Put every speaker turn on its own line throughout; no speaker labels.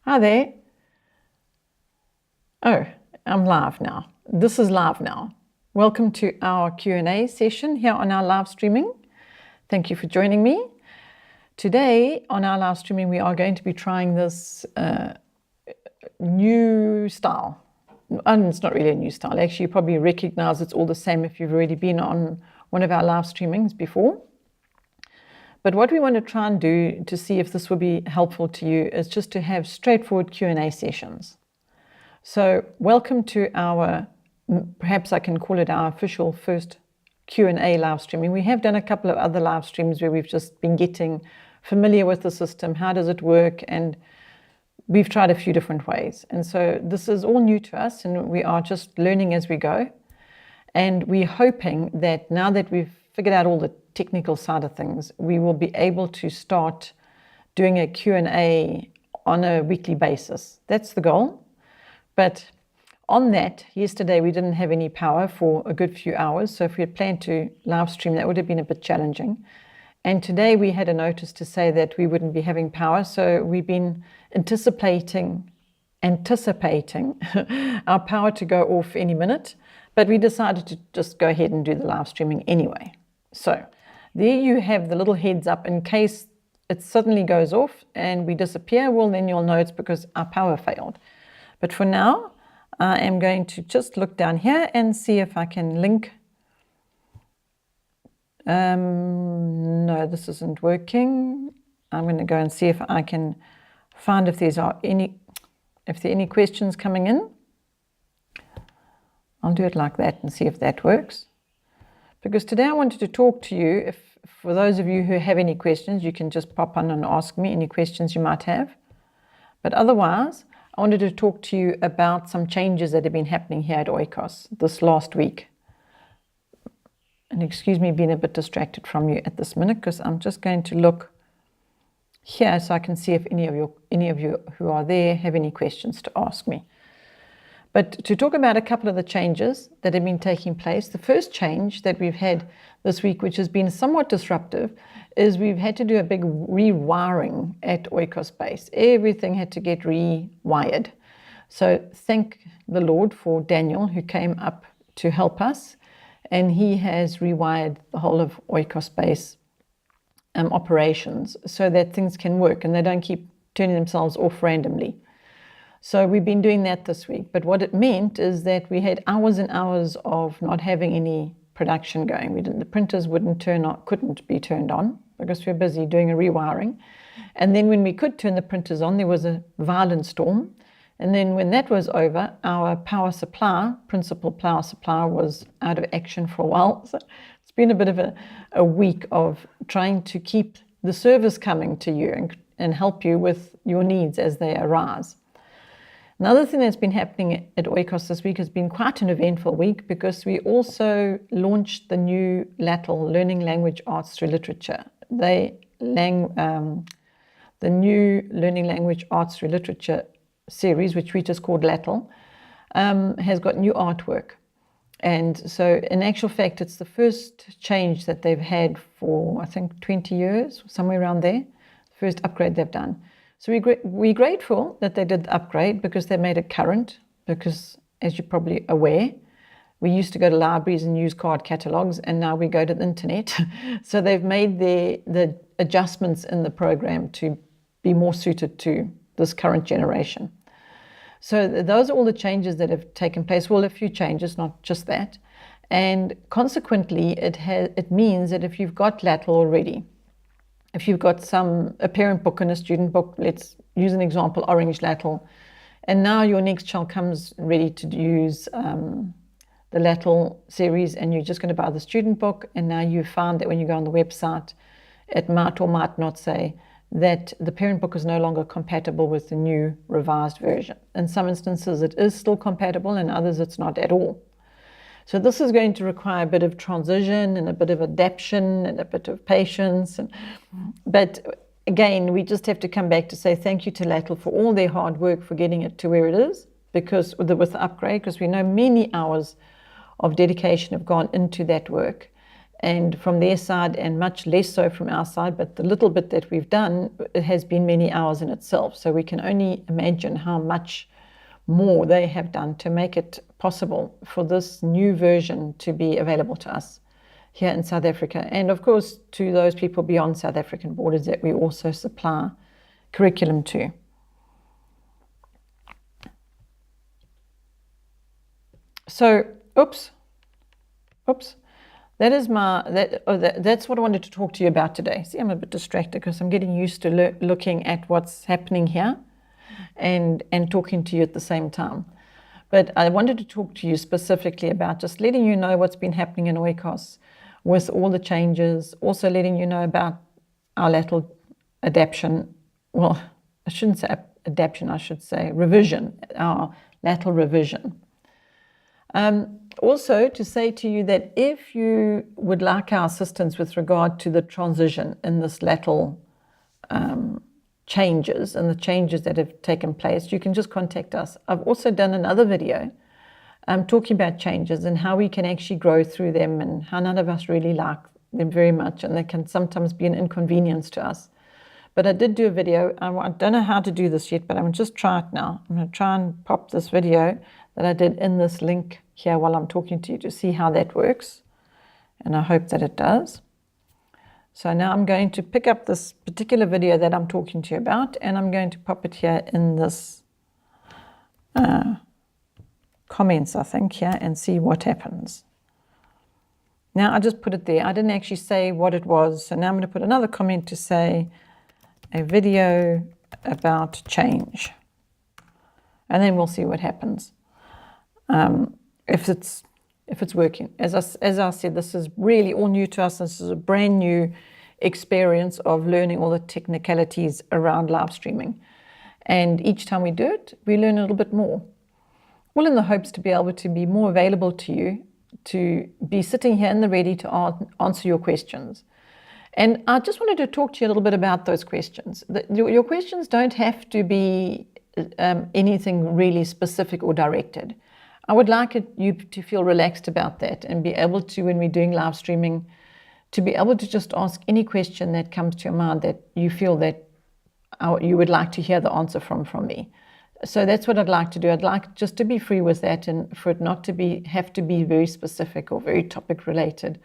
Hi there. Oh, I'm live now. This is live now. Welcome to our Q&A session here on our live streaming. Thank you for joining me. Today on our live streaming, we are going to be trying this new style. And it's not really a new style. Actually, you probably recognize it's all the same if you've already been on one of our live streamings before. But what we want to try and do to see if this will be helpful to you is just to have straightforward Q&A sessions. So welcome to our, perhaps I can call it our official first Q&A live streaming. We have done a couple of other live streams where we've just been getting familiar with the system, how does it work, and we've tried a few different ways. And so this is all new to us and we are just learning as we go. And we're hoping that now that we've figured out all the technical side of things, we will be able to start doing a Q&A on a weekly basis. That's the goal. But on that, yesterday we didn't have any power for a good few hours. So if we had planned to live stream, that would have been a bit challenging. And today we had a notice to say that we wouldn't be having power. So we've been anticipating our power to go off any minute. But we decided to just go ahead and do the live streaming anyway. So there you have the little heads up in case it suddenly goes off and we disappear. Well, then you'll know it's because our power failed. But for now, I am going to just look down here and see if I can link. No, this isn't working. I'm going to go and see if I can find if there are any questions coming in. I'll do it like that and see if that works. Because today I wanted to talk to you, for those of you who have any questions, you can just pop on and ask me any questions you might have. But otherwise, I wanted to talk to you about some changes that have been happening here at Oikos this last week. And excuse me being a bit distracted from you at this minute, because I'm just going to look here so I can see if any of you who are there have any questions to ask me. But to talk about a couple of the changes that have been taking place, the first change that we've had this week, which has been somewhat disruptive, is we've had to do a big rewiring at Oikos Base. Everything had to get rewired. So thank the Lord for Daniel, who came up to help us, and he has rewired the whole of Oikos Base operations so that things can work and they don't keep turning themselves off randomly. So we've been doing that this week. But what it meant is that we had hours and hours of not having any production going. The printers couldn't be turned on because we were busy doing a rewiring. And then when we could turn the printers on, there was a violent storm. And then when that was over, our power supply, principal power supply, was out of action for a while. So it's been a bit of a week of trying to keep the service coming to you and help you with your needs as they arise. Another thing that's been happening at Oikos this week has been quite an eventful week because we also launched the new LLATL, Learning Language Arts Through Literature. The new Learning Language Arts Through Literature series, which we just called LLATL, has got new artwork. And so in actual fact, it's the first change that they've had for, I think, 20 years, somewhere around there, the first upgrade they've done. So we're grateful that they did the upgrade because they made it current, because as you're probably aware, we used to go to libraries and use card catalogs, and now we go to the internet. So they've made the adjustments in the program to be more suited to this current generation. So those are all the changes that have taken place. Well, a few changes, not just that. And consequently, it means that if you've got LLATL already, if you've got a parent book and a student book, let's use an example, Orange LLATL, and now your next child comes ready to use the LLATL series and you're just going to buy the student book, and now you found that when you go on the website, it might or might not say that the parent book is no longer compatible with the new revised version. In some instances it is still compatible, in others it's not at all. So this is going to require a bit of transition and a bit of adaptation and a bit of patience. But again, we just have to come back to say thank you to LLATL for all their hard work for getting it to where it is, because with the upgrade, because we know many hours of dedication have gone into that work. and from their side, and much less so from our side, but the little bit that we've done, it has been many hours in itself. So we can only imagine how much more they have done to make it possible for this new version to be available to us here in South Africa, and of course to those people beyond South African borders that we also supply curriculum to. So, oops. That's what I wanted to talk to you about today. See, I'm a bit distracted because I'm getting used to looking at what's happening here and talking to you at the same time. But I wanted to talk to you specifically about just letting you know what's been happening in Oikos with all the changes, also letting you know about our LLATL adaptation. Well, I shouldn't say adaptation, I should say revision, our LLATL revision. Also to say to you that if you would like our assistance with regard to the transition in this LLATL changes and the changes that have taken place, you can just contact us. I've also done another video talking about changes and how we can actually grow through them, and how none of us really like them very much, and they can sometimes be an inconvenience to us. But I did do a video. I don't know how to do this yet, but I'm just try it now. I'm going to try and pop this video that I did in this link here while I'm talking to you to see how that works. And I hope that it does. So now I'm going to pick up this particular video that I'm talking to you about, and I'm going to pop it here in this comments, I think, here, and see what happens. Now I just put it there. I didn't actually say what it was. So now I'm going to put another comment to say a video about change. And then we'll see what happens. If it's working. As I said, this is really all new to us. This is a brand new experience of learning all the technicalities around live streaming. And each time we do it, we learn a little bit more. All in the hopes to be able to be more available to you, to be sitting here in the ready to answer your questions. And I just wanted to talk to you a little bit about those questions. Your questions don't have to be anything really specific or directed. I would like you to feel relaxed about that and be able to, when we're doing live streaming, to be able to just ask any question that comes to your mind that you feel that you would like to hear the answer from me. So that's what I'd like to do. I'd like just to be free with that, and for it not to have to be very specific or very topic related.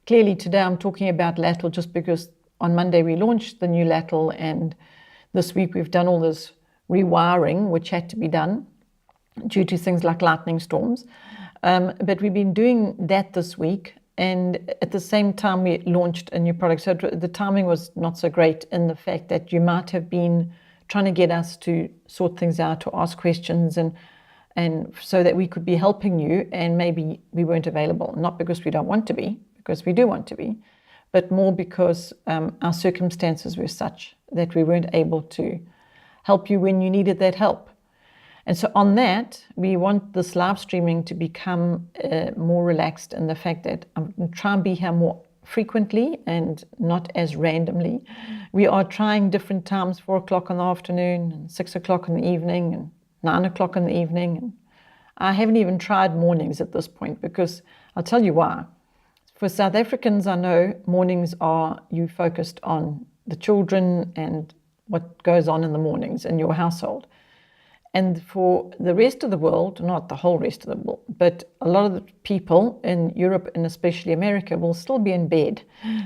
Clearly today I'm talking about LLATL just because on Monday we launched the new LLATL, and this week we've done all this rewiring which had to be done due to things like lightning storms. But we've been doing that this week, and at the same time we launched a new product. So the timing was not so great in the fact that you might have been trying to get us to sort things out, to ask questions, and so that we could be helping you, and maybe we weren't available, not because we don't want to be, because we do want to be, but more because our circumstances were such that we weren't able to help you when you needed that help. And so on that, we want this live streaming to become more relaxed in the fact that I'm going to try and be here more frequently and not as randomly. We are trying different times, 4 o'clock in the afternoon, and 6 o'clock in the evening, and 9 o'clock in the evening. And I haven't even tried mornings at this point, because I'll tell you why. For South Africans, I know mornings are you focused on the children and what goes on in the mornings in your household. And for the rest of the world, not the whole rest of the world, but a lot of the people in Europe and especially America will still be in bed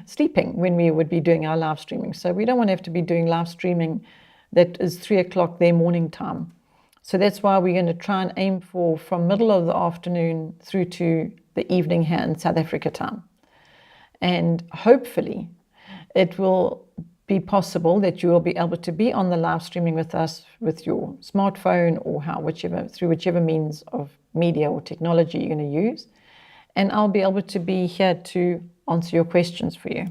sleeping when we would be doing our live streaming. So we don't want to have to be doing live streaming that is 3 o'clock their morning time. So that's why we're going to try and aim for from middle of the afternoon through to the evening here in South Africa time. And hopefully it will be possible that you will be able to be on the live streaming with us with your smartphone or through whichever means of media or technology you're going to use. And I'll be able to be here to answer your questions for you.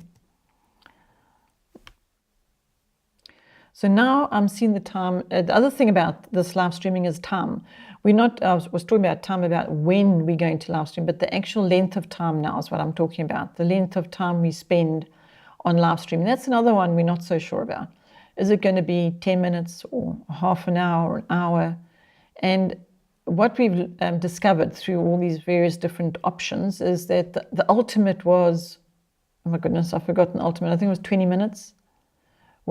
So now I'm seeing the time. The other thing about this live streaming is time. I was talking about time about when we're going to live stream, but the actual length of time now is what I'm talking about. The length of time we spend on live streaming. That's another one we're not so sure about. Is it going to be 10 minutes or half an hour or an hour? And what we've discovered through all these various different options is that the ultimate was oh my goodness, I've forgotten the ultimate, I think it was 20 minutes,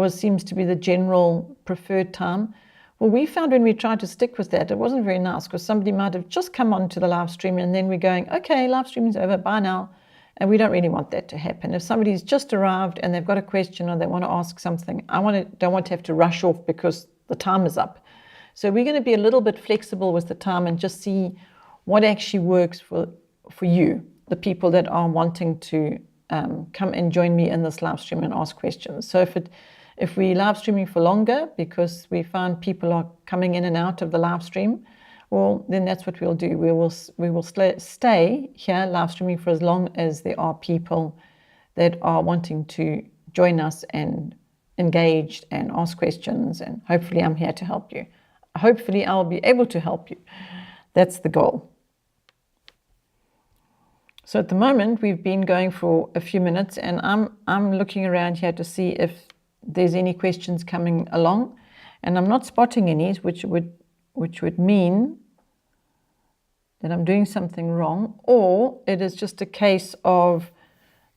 seems to be the general preferred time. Well, we found when we tried to stick with that, it wasn't very nice, because somebody might have just come onto the live stream and then we're going, okay, live streaming's over, bye now. And we don't really want that to happen. If somebody's just arrived and they've got a question or they want to ask something, don't want to have to rush off because the time is up. So we're going to be a little bit flexible with the time and just see what actually works for you, the people that are wanting to come and join me in this live stream and ask questions. So if we live streaming for longer because we find people are coming in and out of the live stream, well, then that's what we'll do. We will stay here live streaming for as long as there are people that are wanting to join us and engaged and ask questions, and hopefully I'm here to help you. Hopefully I'll be able to help you. That's the goal. So at the moment we've been going for a few minutes, and I'm looking around here to see if there's any questions coming along, and I'm not spotting any, which would mean that I'm doing something wrong, or it is just a case of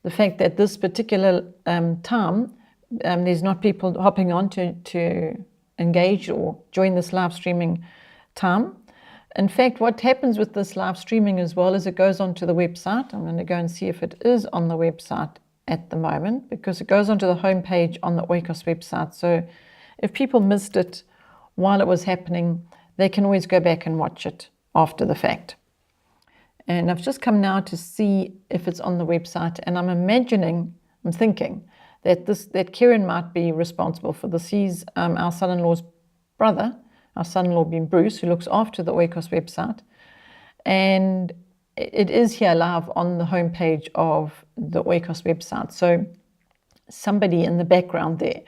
the fact that this particular time there's not people hopping on to engage or join this live streaming time. In fact, what happens with this live streaming as well is it goes onto the website. I'm going to go and see if it is on the website at the moment, because it goes onto the homepage on the Oikos website. So if people missed it while it was happening, they can always go back and watch it after the fact. And I've just come now to see if it's on the website, and I'm thinking that Kieran might be responsible for this. He's our son-in-law's brother, our son-in-law being Bruce, who looks after the Oikos website. And it is here live on the homepage of the Oikos website. So somebody in the background there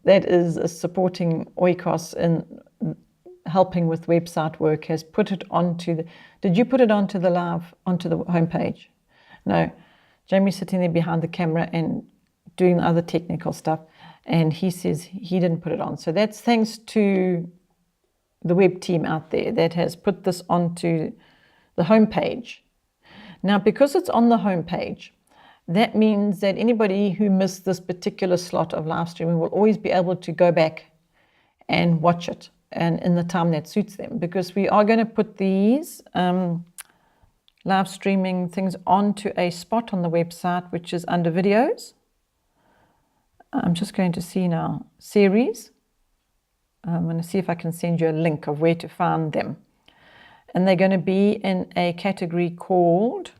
that is supporting Oikos in helping with website work has put it onto did you put it onto the homepage? No. Jamie's sitting there behind the camera and doing the other technical stuff, and he says he didn't put it on. So that's thanks to the web team out there that has put this onto the homepage. Now, because it's on the homepage, that means that anybody who missed this particular slot of live streaming will always be able to go back and watch it, and in the time that suits them, because we are going to put these live streaming things onto a spot on the website, which is under videos. I'm just going to see now, series. I'm going to see if I can send you a link of where to find them. And they're going to be in a category called,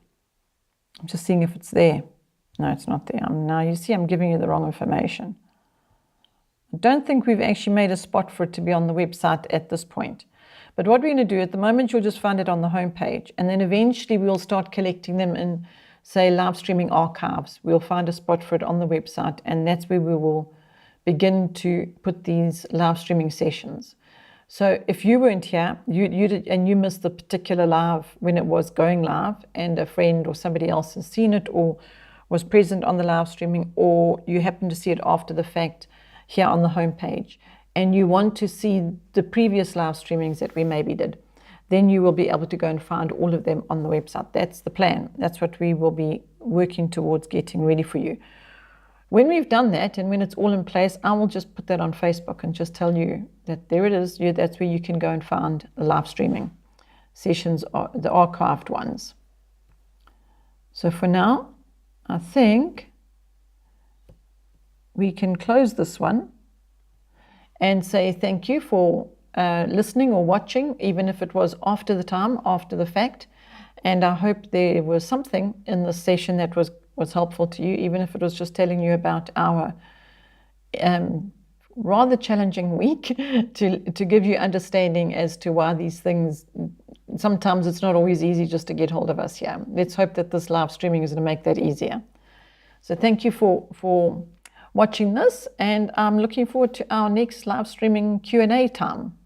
I'm just seeing if it's there. No, it's not there. Now you see I'm giving you the wrong information. I don't think we've actually made a spot for it to be on the website at this point. But what we're going to do at the moment, you'll just find it on the homepage. And then eventually we'll start collecting them in, say, live streaming archives. We'll find a spot for it on the website, and that's where we will begin to put these live streaming sessions. So if you weren't here, you did, and you missed the particular live when it was going live, and a friend or somebody else has seen it or was present on the live streaming, or you happen to see it after the fact here on the homepage, and you want to see the previous live streamings that we maybe did, then you will be able to go and find all of them on the website. That's the plan. That's what we will be working towards getting ready for you. When we've done that and when it's all in place, I will just put that on Facebook and just tell you that there it is. That's where you can go and find the live streaming sessions, the archived ones. So for now, I think we can close this one and say thank you for listening or watching, even if it was after the time, after the fact. And I hope there was something in this session that was helpful to you, even if it was just telling you about our rather challenging week to give you understanding as to why these things, sometimes it's not always easy just to get hold of us here. Let's hope that this live streaming is going to make that easier. So thank you for watching this, and I'm looking forward to our next live streaming Q&A time.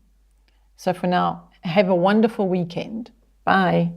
So for now, have a wonderful weekend. Bye.